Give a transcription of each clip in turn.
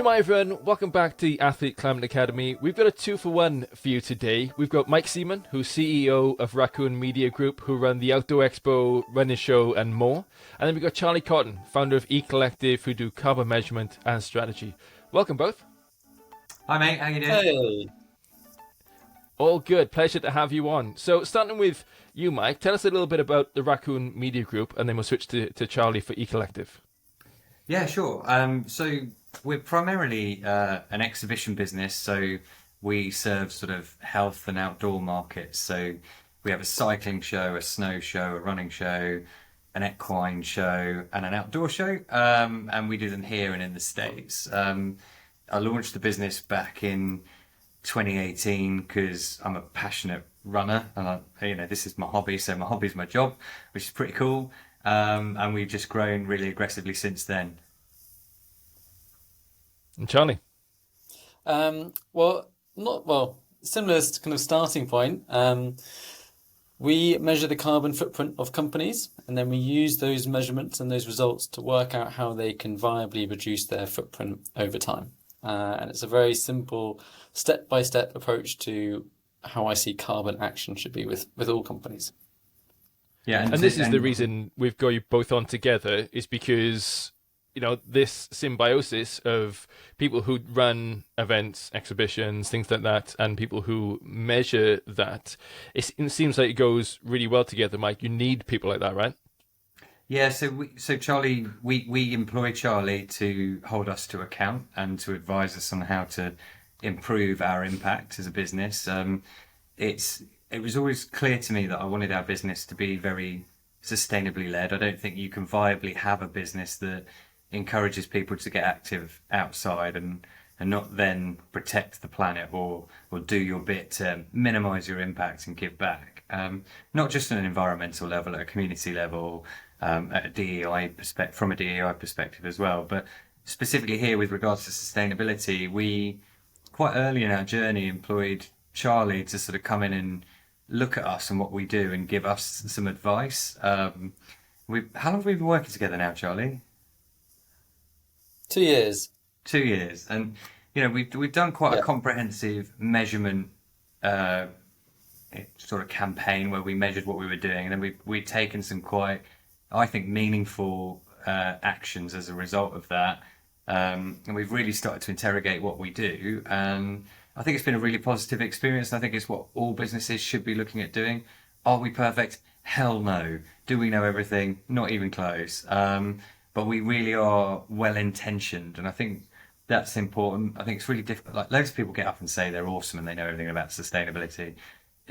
Shemai everyone, welcome back to the Athlete Climate Academy. We've got a 2-for-1 for you today. We've got Mike Seaman, who's CEO of Raccoon Media Group, who run the Outdoor Expo, Running Show and more. And then we've got Charlie Cotton, founder of eCollective, who do carbon measurement and strategy. Welcome both. Hi mate, how you doing? Hey. All good, pleasure to have you on. So starting with you, Mike, tell us a little bit about the Raccoon Media Group, and then we'll switch to Charlie for eCollective. Yeah, sure. So we're primarily an exhibition business, so we serve sort of health and outdoor markets. So we have a cycling show, a snow show, a running show, an equine show, and an outdoor show, and we do them here and in the States. I launched the business back in 2018 because I'm a passionate runner, and this is my hobby. So my hobby is my job, which is pretty cool. And we've just grown really aggressively since then. And Charlie? Similar kind of starting point. We measure the carbon footprint of companies, and then we use those measurements and those results to work out how they can viably reduce their footprint over time. And it's a very simple step-by-step approach to how I see carbon action should be with all companies. Yeah, and this is the reason we've got you both on together, is because, this symbiosis of people who run events, exhibitions, things like that, and people who measure that, it seems like it goes really well together, Mike. You need people like that, right? Yeah, so Charlie, we employ Charlie to hold us to account and to advise us on how to improve our impact as a business. It was always clear to me that I wanted our business to be very sustainably led. I don't think you can viably have a business that encourages people to get active outside and not then protect the planet or do your bit to minimize your impact and give back. Not just on an environmental level, at a community level, at a DEI from a DEI perspective as well. But specifically here with regards to sustainability, we quite early in our journey employed Charlie to sort of come in and look at us and what we do and give us some advice. How long have we been working together now, Charlie? 2 years. 2 years, and we've done quite a comprehensive measurement sort of campaign where we measured what we were doing, and then we've taken some quite, I think, meaningful actions as a result of that, and we've really started to interrogate what we do, and I think it's been a really positive experience, and I think it's what all businesses should be looking at doing. Are we perfect? Hell no. Do we know everything? Not even close. But we really are well-intentioned, and I think that's important. I think it's really difficult. Like, loads of people get up and say they're awesome and they know everything about sustainability.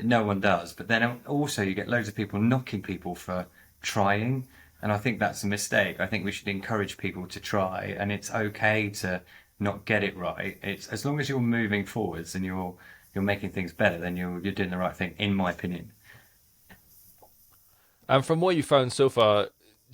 No one does. But then also you get loads of people knocking people for trying, and I think that's a mistake. I think we should encourage people to try, and it's okay to not get it right. It's as long as you're moving forwards and you're making things better, then you're doing the right thing, in my opinion. And from what you found so far,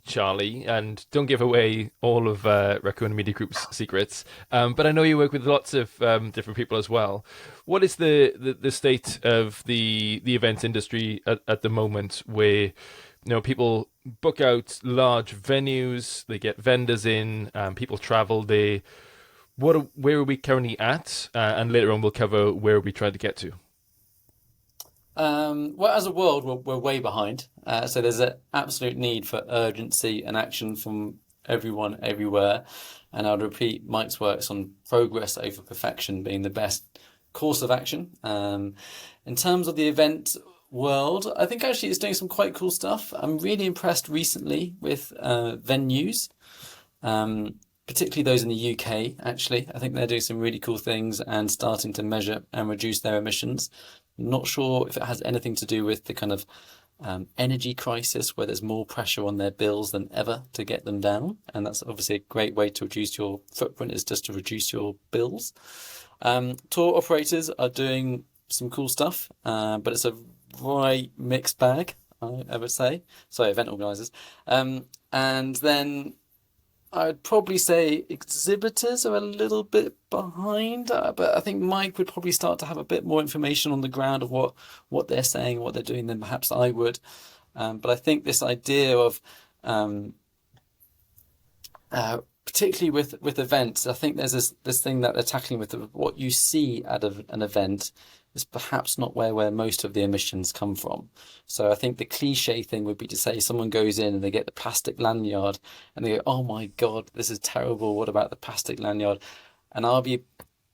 Charlie, and don't give away all of Raccoon Media Group's secrets, but I know you work with lots of different people as well. What is the state of the event industry at the moment, where people book out large venues, they get vendors in, people travel there? Where are we currently at? And later on we'll cover where we try to get to. As a world, we're way behind. So there's an absolute need for urgency and action from everyone, everywhere. And I would repeat Mike's works on progress over perfection being the best course of action. In terms of the event world, I think actually it's doing some quite cool stuff. I'm really impressed recently with venues, particularly those in the UK, actually. I think they're doing some really cool things and starting to measure and reduce their emissions. Not sure if it has anything to do with the kind of energy crisis where there's more pressure on their bills than ever to get them down. And that's obviously a great way to reduce your footprint, is just to reduce your bills. Tour operators are doing some cool stuff, but it's a right mixed bag, I would say. Sorry, event organisers. And then I'd probably say exhibitors are a little bit behind, but I think Mike would probably start to have a bit more information on the ground of what they're saying, what they're doing than perhaps I would. But I think this idea of particularly with events, I think there's this thing that they're tackling with what you see at an event is perhaps not where most of the emissions come from. So I think the cliche thing would be to say someone goes in and they get the plastic lanyard and they go, "Oh my God, this is terrible. What about the plastic lanyard?" And I'll be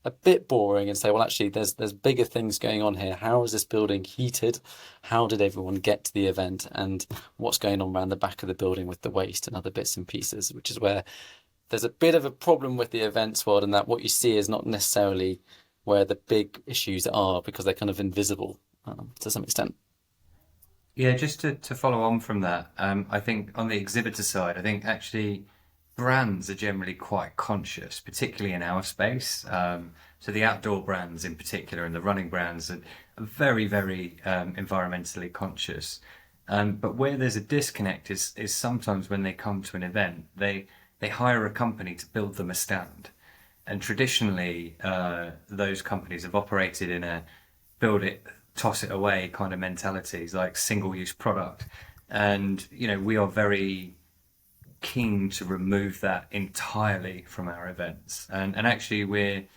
a bit boring and say, well, actually, there's bigger things going on here. How is this building heated? How did everyone get to the event? And what's going on around the back of the building with the waste and other bits and pieces, which is where there's a bit of a problem with the events world, and that what you see is not necessarily where the big issues are because they're kind of invisible to some extent. Yeah, just to follow on from that, I think on the exhibitor side, I think actually brands are generally quite conscious, particularly in our space. So the outdoor brands in particular and the running brands are very, very environmentally conscious. But where there's a disconnect is sometimes when they come to an event, they hire a company to build them a stand. And traditionally, those companies have operated in a build it, toss it away kind of mentalities, like single-use product. And, you know, we are very keen to remove that entirely from our events. And actually we're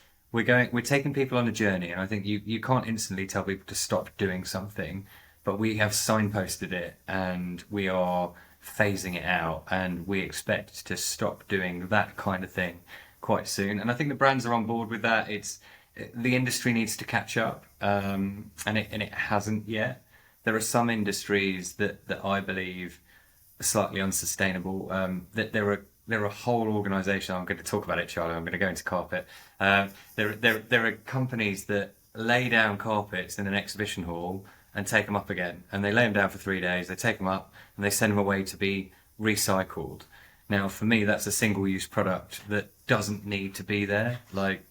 taking people on a journey, and I think you can't instantly tell people to stop doing something, but we have signposted it and we are phasing it out, and we expect to stop doing that kind of thing quite soon. And I think the brands are on board with that. The industry needs to catch up, and it hasn't yet. There are some industries that I believe are slightly unsustainable. That there are whole organisation. I'm going to talk about it, Charlie. I'm going to go into carpet. There are companies that lay down carpets in an exhibition hall and take them up again, and they lay them down for 3 days. They take them up and they send them away to be recycled. Now, for me, that's a single-use product that doesn't need to be there. Like,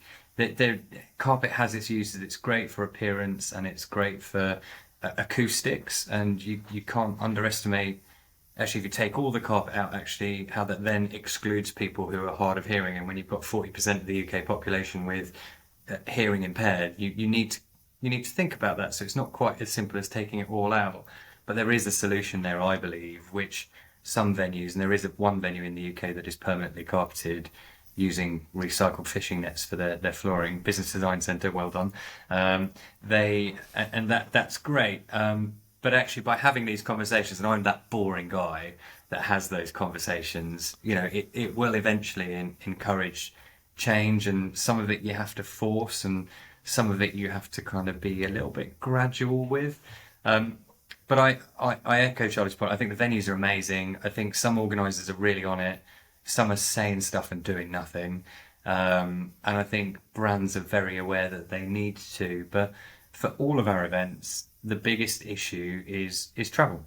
carpet has its uses. It's great for appearance and it's great for acoustics. And you can't underestimate, actually, if you take all the carpet out, actually, how that then excludes people who are hard of hearing. And when you've got 40% of the UK population with hearing impaired, you need to think about that. So it's not quite as simple as taking it all out. But there is a solution there, I believe, which some venues, and there is one venue in the UK that is permanently carpeted using recycled fishing nets for their flooring. Business Design Centre, well done. That's great. But actually, by having these conversations, and I'm that boring guy that has those conversations, you know, it will eventually encourage change, and some of it you have to force, and some of it you have to kind of be a little bit gradual with. But I echo Charlie's point. I think the venues are amazing. I think some organisers are really on it. Some are saying stuff and doing nothing. And I think brands are very aware that they need to. But for all of our events, the biggest issue is travel.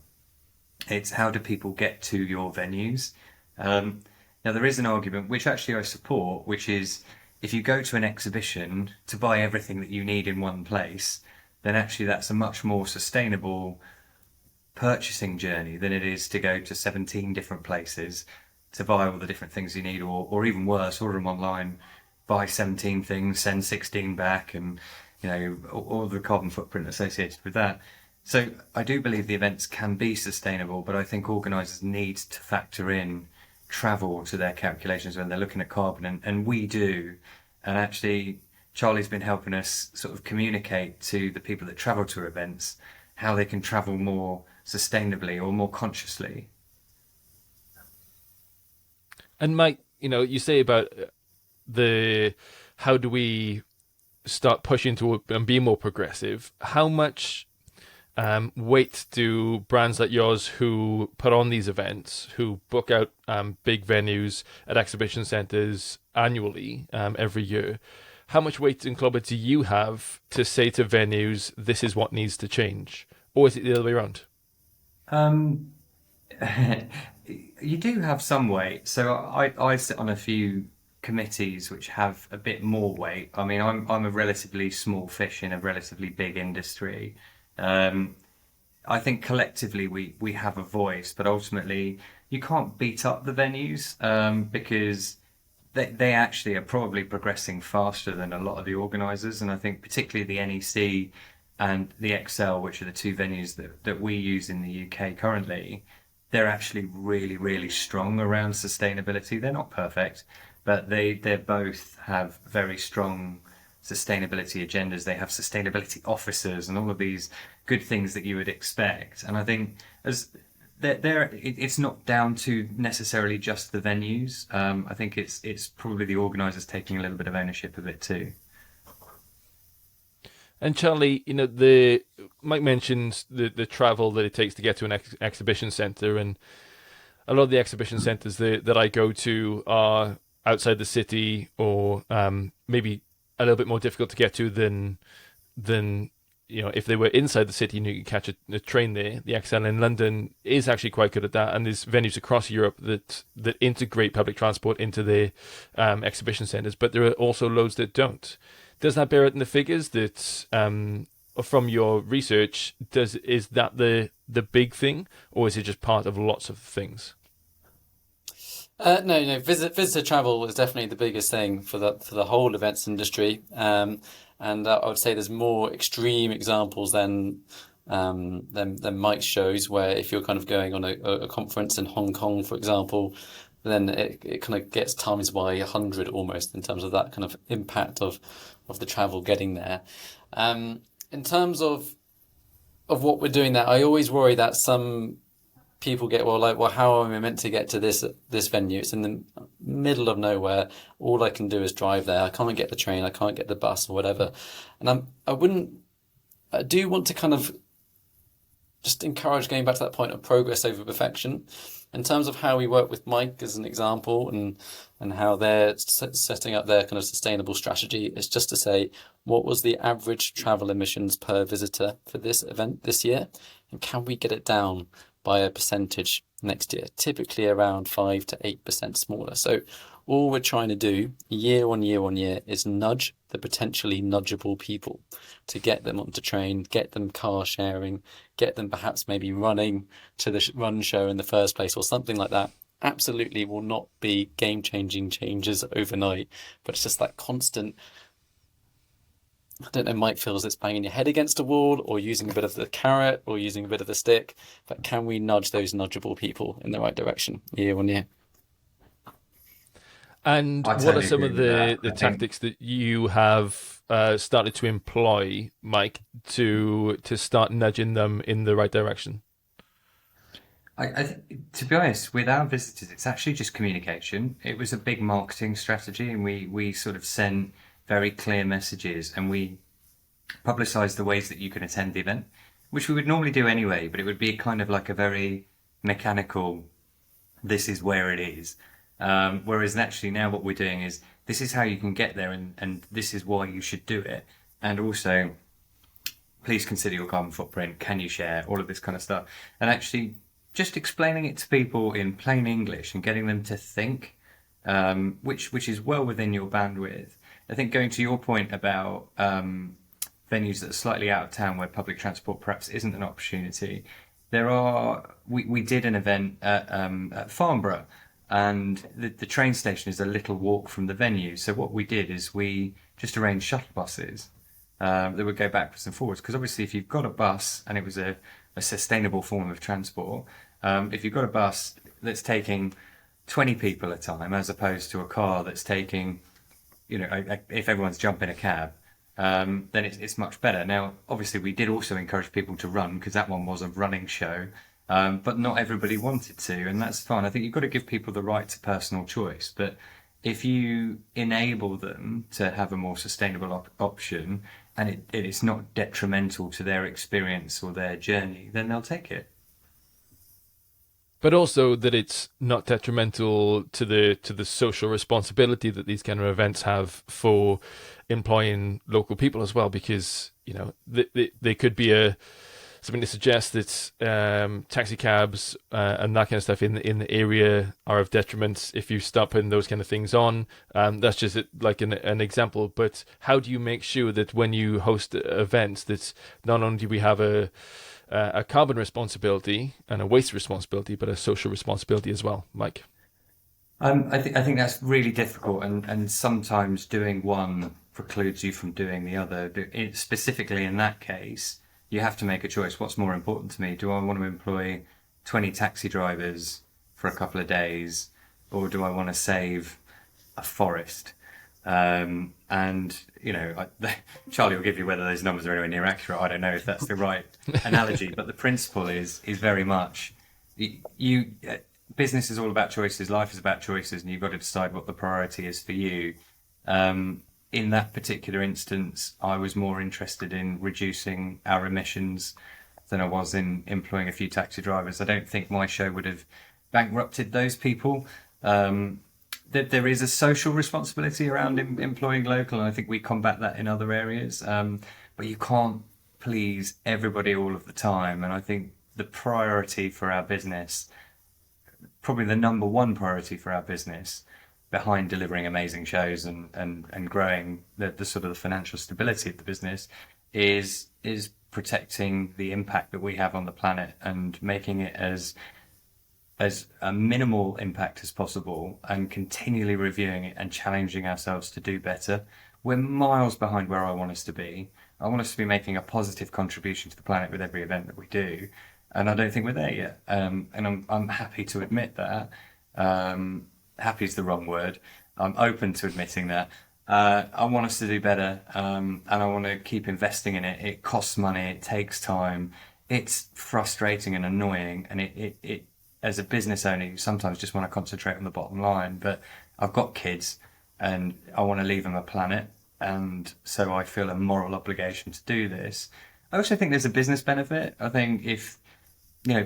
It's how do people get to your venues? Now, there is an argument, which actually I support, which is if you go to an exhibition to buy everything that you need in one place, then actually that's a much more sustainable purchasing journey than it is to go to 17 different places to buy all the different things you need, or even worse, order them online, buy 17 things, send 16 back, and you know, all the carbon footprint associated with that. So I do believe the events can be sustainable, but I think organisers need to factor in travel to their calculations when they're looking at carbon, and we do. And actually, Charlie's been helping us sort of communicate to the people that travel to events how they can travel more sustainably or more consciously. And Mike, you know, you say about how do we start pushing to and be more progressive? How much weight do brands like yours who put on these events, who book out big venues at exhibition centres annually every year, how much weight in Clobber do you have to say to venues, this is what needs to change? Or is it the other way around? You do have some weight. So I sit on a few committees which have a bit more weight. I mean, I'm a relatively small fish in a relatively big industry. I think collectively we have a voice, but ultimately you can't beat up the venues because they actually are probably progressing faster than a lot of the organisers. And I think particularly the NEC and the Excel, which are the two venues that we use in the UK currently, they're actually really, really strong around sustainability. They're not perfect, but they both have very strong sustainability agendas. They have sustainability officers and all of these good things that you would expect. And I think as it's not down to necessarily just the venues. I think it's probably the organisers taking a little bit of ownership of it too. And Charlie, the Mike mentioned the travel that it takes to get to an exhibition center, and a lot of the exhibition centers that I go to are outside the city, or maybe a little bit more difficult to get to than if they were inside the city and you could catch a train there. The XL in London is actually quite good at that, and there's venues across Europe that integrate public transport into their exhibition centres, but there are also loads that don't. Does that bear out in the figures that from your research, is that the big thing, or is it just part of lots of things? No. Visitor travel is definitely the biggest thing for the whole events industry, and I would say there's more extreme examples than Mike shows, where if you're kind of going on a conference in Hong Kong, for example, then it kind of gets times by 100 almost in terms of that kind of impact of the travel getting there. In terms of what we're doing there, I always worry that some people get, well, how am I meant to get to this venue? It's in the middle of nowhere. All I can do is drive there. I can't get the train. I can't get the bus or whatever. And I do want to kind of just encourage going back to that point of progress over perfection. In terms of how we work with Mike as an example, and how they're setting up their kind of sustainable strategy, is just to say, what was the average travel emissions per visitor for this event this year? And can we get it down by a percentage next year? Typically around 5 to 8% smaller. So all we're trying to do year on year on year is nudge the potentially nudgeable people, to get them onto train, get them car sharing, get them perhaps maybe running to the run show in the first place or something like that. Absolutely will not be game-changing changes overnight, but it's just that constant, I don't know, Mike feels it's banging your head against a wall or using a bit of the carrot or using a bit of the stick, but can we nudge those nudgeable people in the right direction year on year? And I what are totally some agree of with that. the I think tactics that you have started to employ, Mike, to start nudging them in the right direction? I think, to be honest, with our visitors, it's actually just communication. It was a big marketing strategy, and we sort of sent very clear messages, and we publicised the ways that you can attend the event, which we would normally do anyway, but it would be kind of like a very mechanical, this is where it is. Whereas actually now what we're doing is, this is how you can get there, and this is why you should do it. And also, please consider your carbon footprint. Can you share? All of this kind of stuff. And actually just explaining it to people in plain English and getting them to think, which is well within your bandwidth. I think going to your point about venues that are slightly out of town where public transport perhaps isn't an opportunity, we did an event at Farnborough, and the train station is a little walk from the venue. So what we did is we just arranged shuttle buses that would go backwards and forwards, because obviously if you've got a bus and it was a sustainable form of transport, if you've got a bus that's taking 20 people at a time as opposed to a car that's taking, if everyone's jumping a cab, then it's much better. Now, obviously, we did also encourage people to run, because that one was a running show, but not everybody wanted to, and that's fine. I think you've got to give people the right to personal choice, but if you enable them to have a more sustainable option, and it is not detrimental to their experience or their journey, then they'll take it. But also that it's not detrimental to the social responsibility that these kind of events have for employing local people as well, because they could be something to suggest that taxi cabs and that kind of stuff in the area are of detriment if you start putting those kind of things on. That's just like an example. But how do you make sure that when you host events, that not only do we have a carbon responsibility and a waste responsibility, but a social responsibility as well, Mike? I think that's really difficult, and sometimes doing one precludes you from doing the other. Specifically in that case, you have to make a choice. What's more important to me? Do I want to employ 20 taxi drivers for a couple of days, or do I want to save a forest. And Charlie will give you whether those numbers are anywhere near accurate. I don't know if that's the right analogy, but the principle is very much business is all about choices, life is about choices, and you've got to decide what the priority is for you. In that particular instance, I was more interested in reducing our emissions than I was in employing a few taxi drivers. I don't think my show would have bankrupted those people. There is a social responsibility around employing local, and I think we combat that in other areas. But you can't please everybody all of the time. And I think the priority for our business, probably the number one priority for our business, behind delivering amazing shows and growing the sort of the financial stability of the business, is protecting the impact that we have on the planet and making it as a minimal impact as possible, and continually reviewing it and challenging ourselves to do better. We're miles behind where I want us to be. I want us to be making a positive contribution to the planet with every event that we do, and I don't think we're there yet. And I'm happy to admit that. Happy is the wrong word. I'm open to admitting that. I want us to do better, and I want to keep investing in it. It costs money. It takes time. It's frustrating and annoying, and it as a business owner, you sometimes just want to concentrate on the bottom line. But I've got kids, and I want to leave them a planet, and so I feel a moral obligation to do this. I also think there's a business benefit. I think if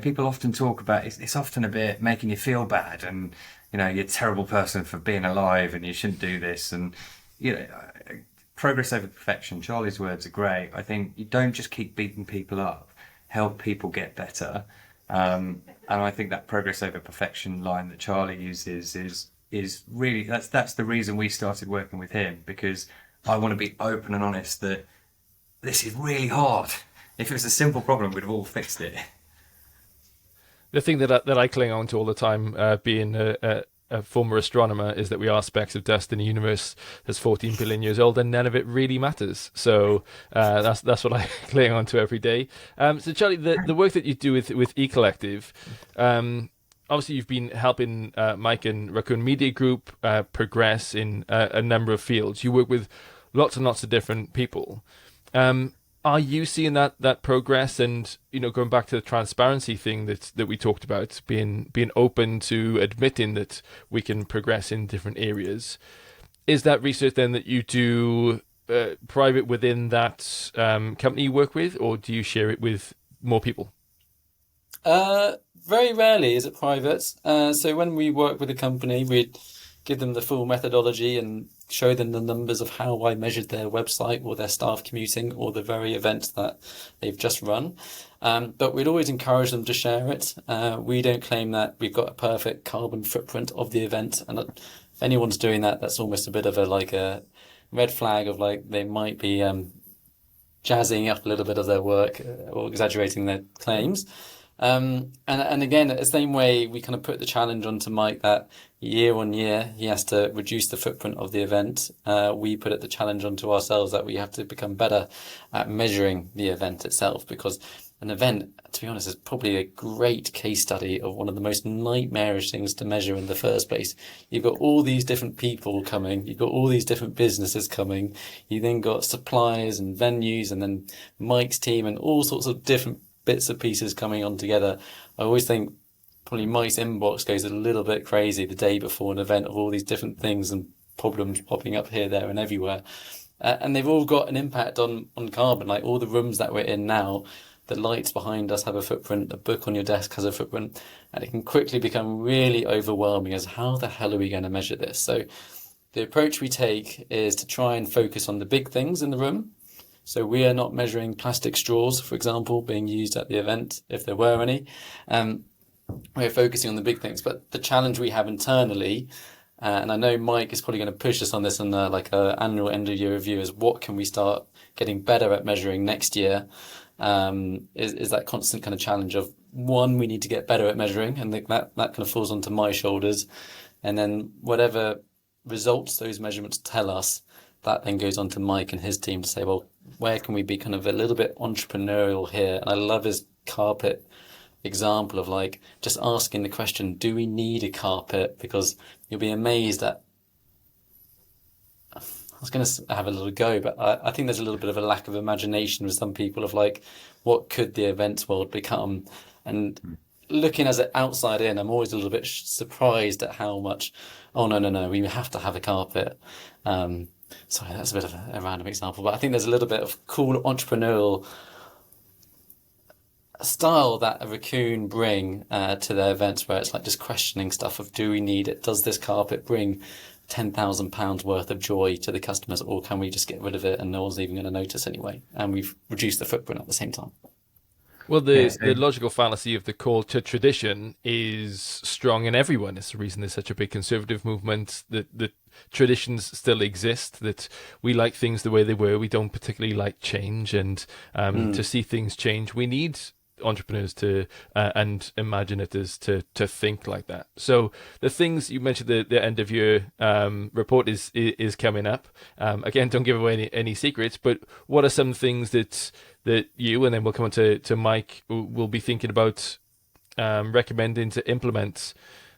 people often talk about it's often a bit making you feel bad, and you're a terrible person for being alive, and you shouldn't do this, and progress over perfection. Charlie's words are great. I think you don't just keep beating people up, help people get better. And I think that progress over perfection line that Charlie uses is really, that's the reason we started working with him, because I want to be open and honest that this is really hard. If it was a simple problem, we'd have all fixed it. The thing that I cling on to all the time, being a former astronomer, is that we are specks of dust in a universe that's 14 billion years old, and none of it really matters. So that's what I cling on to every day. So Charlie, the work that you do with eCollective, obviously you've been helping Mike and Raccoon Media Group progress in a number of fields. You work with lots and lots of different people. Are you seeing that progress? And going back to the transparency thing that we talked about, being open to admitting that we can progress in different areas, is that research then that you do private within that company you work with, or do you share it with more people? Very rarely is it private. So when we work with a company, we give them the full methodology and show them the numbers of how I measured their website or their staff commuting or the very event that they've just run. But we'd always encourage them to share it. We don't claim that we've got a perfect carbon footprint of the event. And if anyone's doing that, that's almost a bit of a red flag of they might be jazzing up a little bit of their work or exaggerating their claims. And again, the same way we kind of put the challenge onto Mike that year on year he has to reduce the footprint of the event. We put the challenge onto ourselves that we have to become better at measuring the event itself, because an event, to be honest, is probably a great case study of one of the most nightmarish things to measure in the first place. You've got all these different people coming, you've got all these different businesses coming, you then got suppliers and venues, and then Mike's team and all sorts of different bits and pieces coming on together. I always think probably Mike's inbox goes a little bit crazy the day before an event of all these different things and problems popping up here, there and everywhere. And they've all got an impact on carbon. Like all the rooms that we're in now, the lights behind us have a footprint, the book on your desk has a footprint, and it can quickly become really overwhelming as how the hell are we going to measure this? So the approach we take is to try and focus on the big things in the room. So we are not measuring plastic straws, for example, being used at the event, if there were any. We're focusing on the big things. But the challenge we have internally, and I know Mike is probably going to push us on this in a annual end of year review, is what can we start getting better at measuring next year? Is that constant kind of challenge of, one, we need to get better at measuring, and that kind of falls onto my shoulders. And then whatever results those measurements tell us, that then goes on to Mike and his team to say, well, where can we be kind of a little bit entrepreneurial here? And I love his carpet example of just asking the question, do we need a carpet? Because you'll be amazed at was going to have a little go, but I think there's a little bit of a lack of imagination with some people of like, what could the events world become? And looking as an outside in, I'm always a little bit surprised at how much, oh, no, we have to have a carpet. Sorry, that's a bit of a random example, but I think there's a little bit of cool entrepreneurial style that a Raccoon bring to their events, where it's like just questioning stuff of, do we need it? Does this carpet bring £10,000 worth of joy to the customers, or can we just get rid of it and no one's even going to notice anyway? And we've reduced the footprint at the same time. Well, Yeah, the logical fallacy of the call to tradition is strong in everyone. It's the reason there's such a big conservative movement, that traditions still exist, that we like things the way they were. We don't particularly like change, and to see things change, we need entrepreneurs to and imaginators to think like that. So the things you mentioned, the end of year report is coming up. Again, don't give away any secrets, but what are some things that you, and then we'll come on to Mike, will be thinking about recommending to implement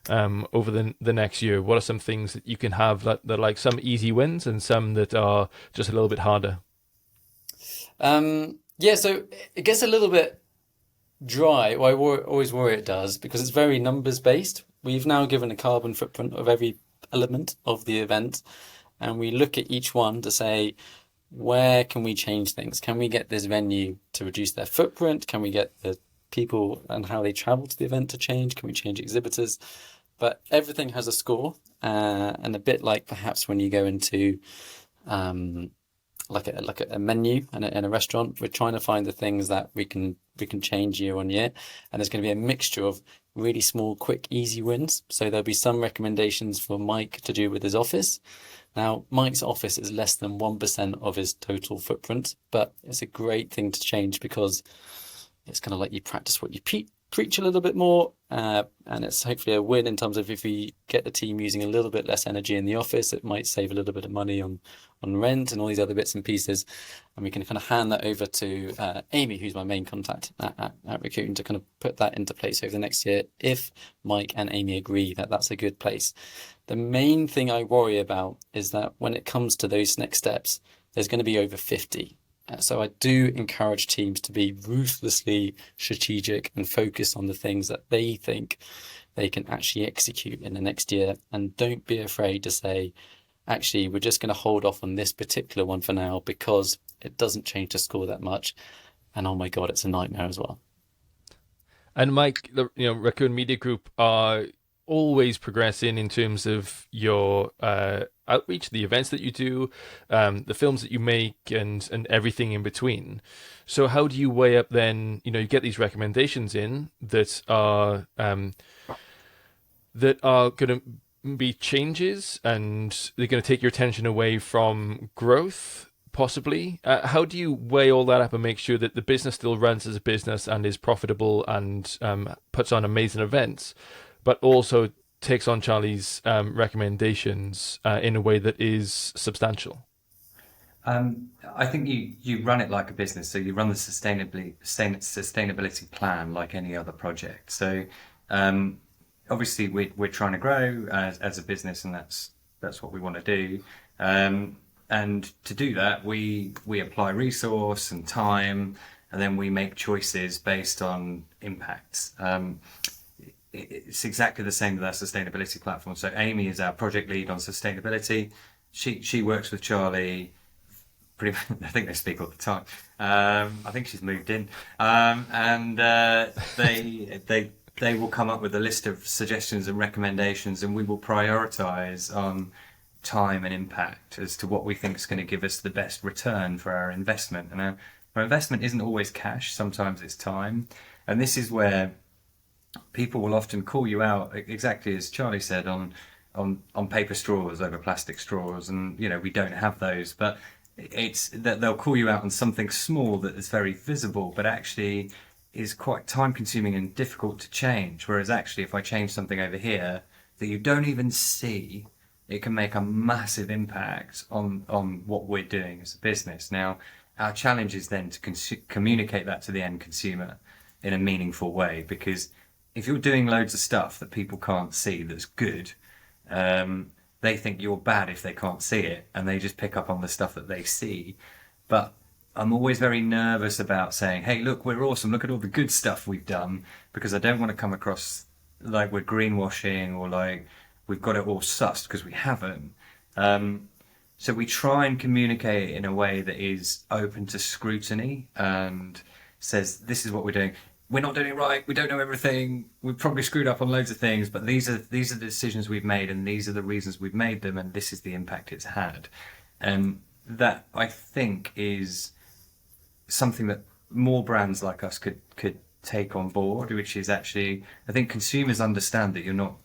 over the next year? What are some things that you can have that are like some easy wins and some that are just a little bit harder? Yeah, so it gets a little bit dry. Well, always worry it does, because it's very numbers based. We've now given a carbon footprint of every element of the event, and we look at each one to say, where can we change things? Can we get this venue to reduce their footprint? Can we get the people and how they travel to the event to change? Can we change exhibitors? But everything has a score, and a bit like perhaps when you go into like a menu in a restaurant, we're trying to find the things that we can change year on year, and there's going to be a mixture of really small, quick, easy wins. So there'll be some recommendations for Mike to do with his office. Now, Mike's office is less than 1% of his total footprint, but it's a great thing to change because it's going to let you practice what you preach a little bit more, and it's hopefully a win in terms of, if we get the team using a little bit less energy in the office, it might save a little bit of money on rent and all these other bits and pieces, and we can kind of hand that over to Amy, who's my main contact at Raccoon, to kind of put that into place over the next year, if Mike and Amy agree that that's a good place. The main thing I worry about is that when it comes to those next steps, there's going to be over 50. So I do encourage teams to be ruthlessly strategic and focus on the things that they think they can actually execute in the next year. And don't be afraid to say, actually, we're just going to hold off on this particular one for now because it doesn't change the score that much. And oh my God, it's a nightmare as well. And Mike, Raccoon Media Group are always progressing in terms of your outreach, the events that you do, the films that you make, and everything in between. So how do you weigh up then, you get these recommendations in that are going to be changes, and they're going to take your attention away from growth, possibly? How do you weigh all that up and make sure that the business still runs as a business and is profitable and puts on amazing events, but also takes on Charlie's recommendations in a way that is substantial? I think you run it like a business, so you run the sustainability plan like any other project. So obviously we're trying to grow as a business, and that's what we want to do. And to do that, we apply resource and time, and then we make choices based on impacts. It's exactly the same with our sustainability platform. So Amy is our project lead on sustainability. She works with Charlie. I think they speak all the time. I think she's moved in, and they will come up with a list of suggestions and recommendations, and we will prioritise on time and impact as to what we think is going to give us the best return for our investment. And our investment isn't always cash; sometimes it's time, and this is where people will often call you out, exactly as Charlie said, on paper straws over plastic straws, and we don't have those, but it's that they'll call you out on something small that is very visible but actually is quite time consuming and difficult to change, whereas actually if I change something over here that you don't even see, it can make a massive impact on what we're doing as a business. Now our challenge is then to communicate that to the end consumer in a meaningful way, because if you're doing loads of stuff that people can't see that's good, they think you're bad if they can't see it, and they just pick up on the stuff that they see. But I'm always very nervous about saying, hey, look, we're awesome. Look at all the good stuff we've done, because I don't want to come across like we're greenwashing or like we've got it all sussed, because we haven't. So we try and communicate in a way that is open to scrutiny and says, this is what we're doing. We're not doing it right. We don't know everything. We've probably screwed up on loads of things, but these are the decisions we've made, and these are the reasons we've made them, and this is the impact it's had. And that, I think, is something that more brands like us could take on board, which is actually, I think consumers understand that you're not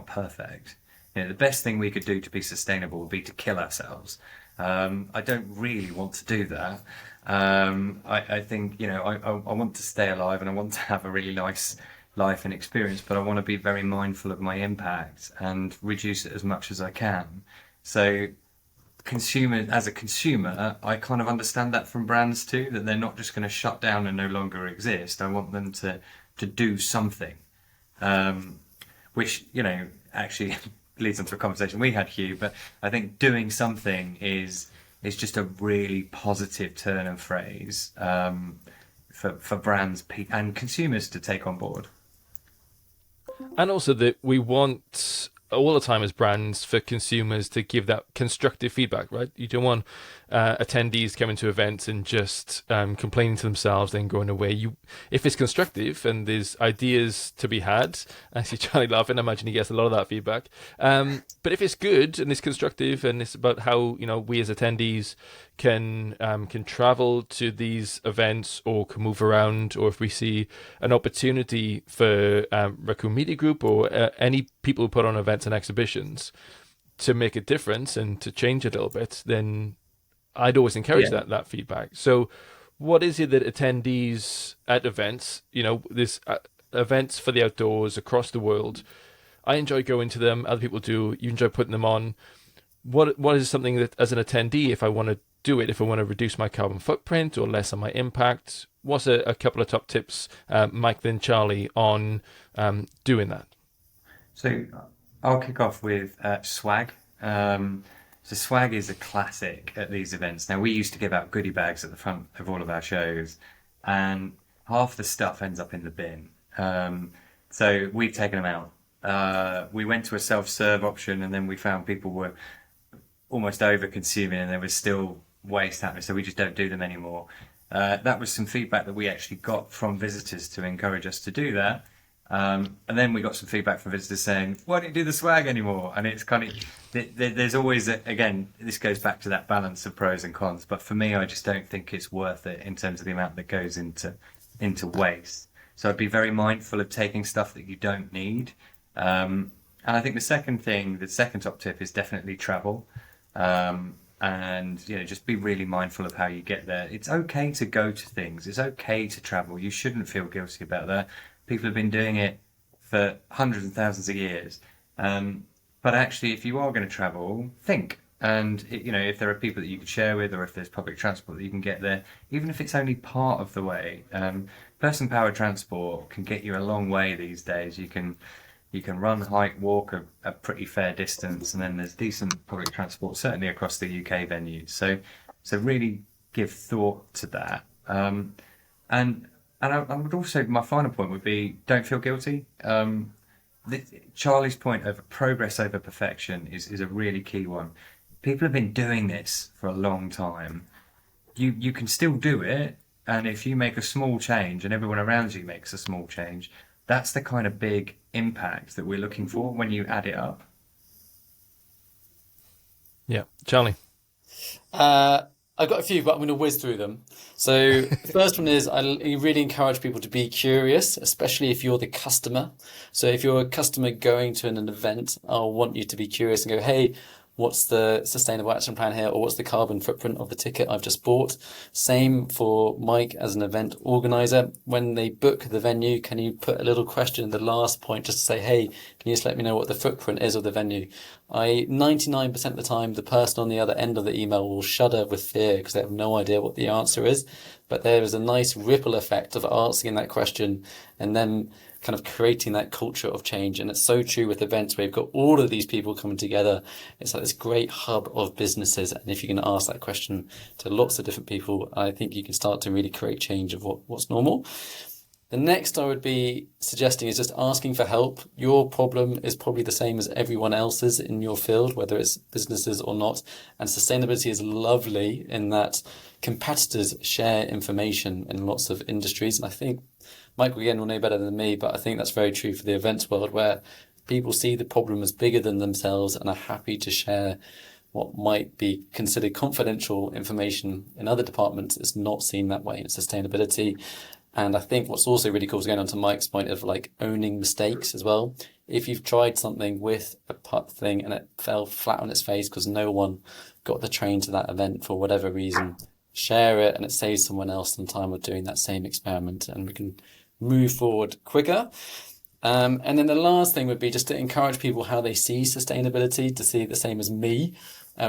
perfect. You know, the best thing we could do to be sustainable would be to kill ourselves. I don't really want to do that. I think, you know, I want to stay alive and I want to have a really nice life and experience, but I want to be very mindful of my impact and reduce it as much as I can. So as a consumer, I kind of understand that from brands too, that they're not just going to shut down and no longer exist. I want them to do something, which, you know, actually leads on to a conversation we had, Hugh, but I think doing something is just a really positive turn of phrase for brands and consumers to take on board. And also that we want all the time as brands for consumers to give that constructive feedback, right? You don't want attendees coming to events and just complaining to themselves, then going away. If it's constructive and there's ideas to be had, I see Charlie laughing. I imagine he gets a lot of that feedback. But if it's good and it's constructive and it's about how, you know, we as attendees can travel to these events or can move around, or if we see an opportunity for Raccoon Media Group or any people who put on events and exhibitions to make a difference and to change it a little bit, then I'd always encourage that feedback. So what is it that attendees at events, you know, this events for the outdoors across the world, I enjoy going to them, other people do, you enjoy putting them on. What is something that, as an attendee, if I want to do it, if I want to reduce my carbon footprint or lessen my impact, what's a couple of top tips, Mike, then Charlie, on doing that? So I'll kick off with swag. So swag is a classic at these events. Now, we used to give out goodie bags at the front of all of our shows, and half the stuff ends up in the bin. So we've taken them out. We went to a self-serve option, and then we found people were almost over-consuming, and there was still waste happening, so we just don't do them anymore. That was some feedback that we actually got from visitors to encourage us to do that. And then we got some feedback from visitors saying, why don't you do the swag anymore? And it's kind of, there's always, again, this goes back to that balance of pros and cons. But for me, I just don't think it's worth it in terms of the amount that goes into waste. So I'd be very mindful of taking stuff that you don't need. And I think the second top tip is definitely travel. And, you know, just be really mindful of how you get there. It's okay to go to things. It's okay to travel. You shouldn't feel guilty about that. People have been doing it for hundreds and thousands of years. But actually, if you are going to travel, think. And, you know, if there are people that you can share with, or if there's public transport that you can get there, even if it's only part of the way, person-powered transport can get you a long way these days. You can run, hike, walk a pretty fair distance, and then there's decent public transport, certainly across the UK venues. So really give thought to that. And I would also, my final point would be, don't feel guilty. Charlie's point of progress over perfection is a really key one. People have been doing this for a long time. You can still do it, and if you make a small change and everyone around you makes a small change, that's the kind of big impact that we're looking for when you add it up. Yeah, Charlie. I've got a few, but I'm going to whiz through them. So the first one is I really encourage people to be curious, especially if you're the customer. So if you're a customer going to an event, I'll want you to be curious and go, hey, what's the sustainable action plan here, or what's the carbon footprint of the ticket I've just bought? Same for Mike as an event organizer. When they book the venue, can you put a little question in the last point just to say, hey, can you just let me know what the footprint is of the venue? 99% of the time, the person on the other end of the email will shudder with fear because they have no idea what the answer is. But there is a nice ripple effect of asking that question and then kind of creating that culture of change. And it's so true with events where you've got all of these people coming together. It's like this great hub of businesses. And if you can ask that question to lots of different people, I think you can start to really create change of what's normal. The next I would be suggesting is just asking for help. Your problem is probably the same as everyone else's in your field, whether it's businesses or not. And sustainability is lovely in that competitors share information in lots of industries. And I think Michael, again, will know better than me, but I think that's very true for the events world, where people see the problem as bigger than themselves and are happy to share what might be considered confidential information in other departments. It's not seen that way in sustainability. And I think what's also really cool is going on to Mike's point of like owning mistakes as well. If you've tried something with a thing and it fell flat on its face because no one got the train to that event for whatever reason, share it and it saves someone else some time of doing that same experiment, and we can move forward quicker. And then the last thing would be just to encourage people how they see sustainability, to see it the same as me,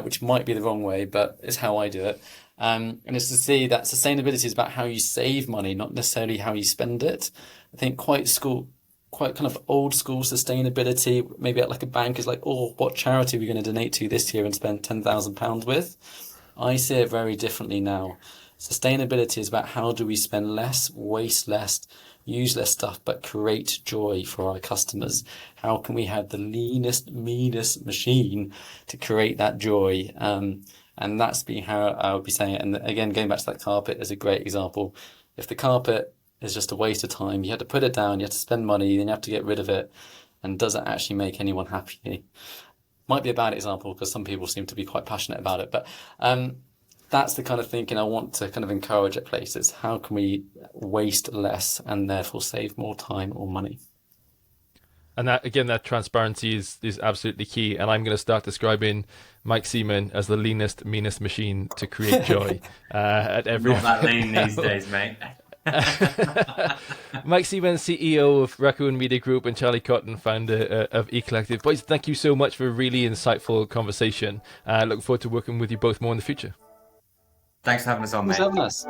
which might be the wrong way, but it's how I do it. And it's to see that sustainability is about how you save money, not necessarily how you spend it. I think quite kind of old school sustainability, maybe at like a bank, is like, oh, what charity are we going to donate to this year and spend £10,000 with? I see it very differently now. Sustainability is about how do we spend less, waste less, use less stuff, but create joy for our customers. How can we have the leanest, meanest machine to create that joy? And that's how I would be saying it. And again, going back to that carpet is a great example. If the carpet is just a waste of time, you have to put it down, you have to spend money, then you have to get rid of it. And does it actually make anyone happy? Might be a bad example because some people seem to be quite passionate about it. But that's the kind of thinking I want to kind of encourage at places. How can we waste less and therefore save more time or money? And that, again, that transparency is absolutely key. And I'm going to start describing Mike Seaman as the leanest, meanest machine to create joy at every. Not that lean these days, mate. Mike Seaman, CEO of Raccoon Media Group, and Charlie Cotton, founder of eCollective. Boys, thank you so much for a really insightful conversation. Looking forward to working with you both more in the future. Thanks for having us on, mate. Thanks for having us.